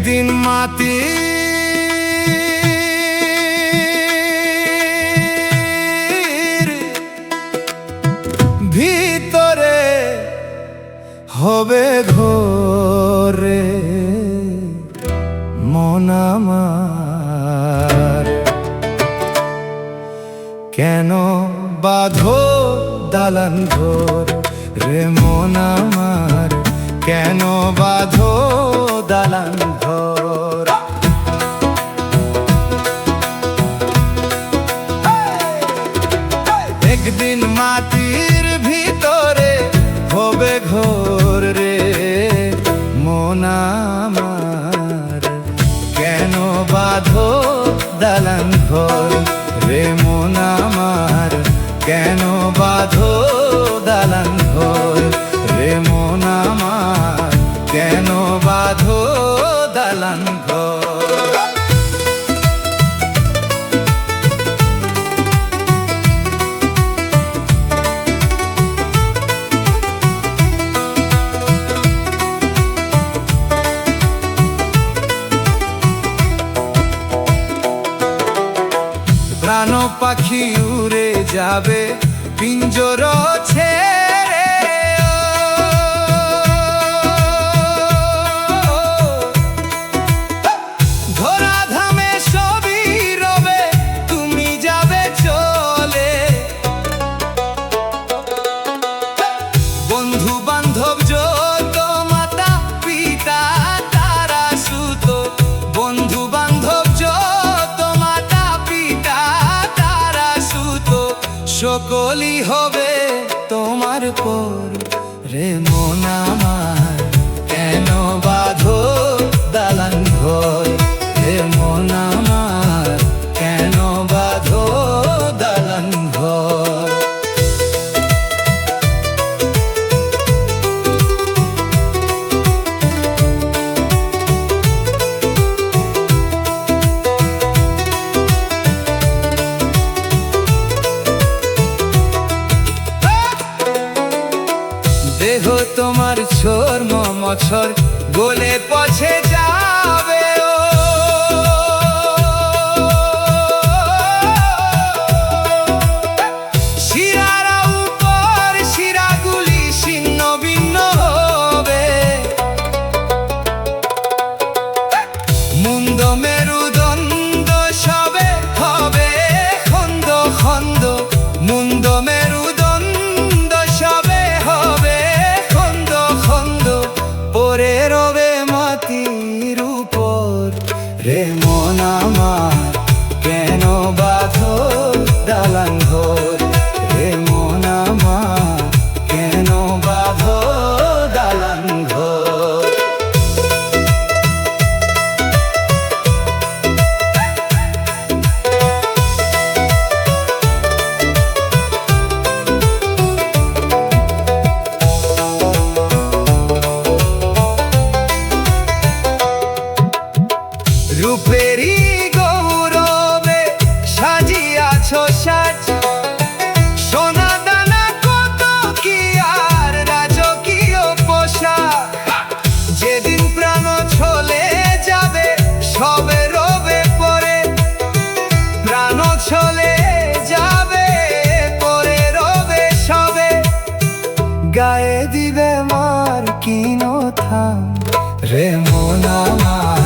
একদিন মাটি ভিতরে হবে ঘরে মন আমার। কেন বাঁধো দালান ঘর রে মন আমার, কেন বাঁধো দালান ঘর। একদিন মাটির ভিতরে হবে ঘর রে মন আমার, কেন বাঁধো দালান ঘর রে মন আমার, কেন বাঁধো দালান ঘর রে মন আমার, কেন বাঁধো দালান ঘর। প্রাণ পাখি উড়ে যাবে পিঞ্জর ছেড়ে, ধরাধামে সবই রবে তুমি যাবে চলে। বন্ধু বান্ধব যত মাতা পিতা তারা সুত, বন্ধু বান্ধব যত মাতা পিতা তারা সুত, সকলই হবে তোমার পর রে মন আমার, কেন বাঁধো দালান ঘর রে মন আমার, কেন বাঁধো দালান ঘর। দেহ তোমার চর্ম মছর গলে পচে যাবে, ও শিরারা উপর শিরাগুলি ছিন্ন ভিন্ন হবে। মুন্ড মেরুদণ্ড সবে হবে খন্দ খন্দ, মুন্ড মেরুদণ্ড সবে হবে খন্দ খন্দ, পরে রবে মাটির উপর রে মন আমার, কেন বাঁধো দালান ঘর রে মন আমার, কেন বাঁধো দালান ঘর। রূপেরই গৌরবে সাজিয়াছ সাজ, সোনা দানা কত কি আর রাজকীয় পোশাক। যেদিন প্রাণ চলে যাবে সবে রবে পরে, প্রাণ চলে যাবে পরে রবে সবে, গায়ে দিবে মার কিনো থাম রে মন আমার,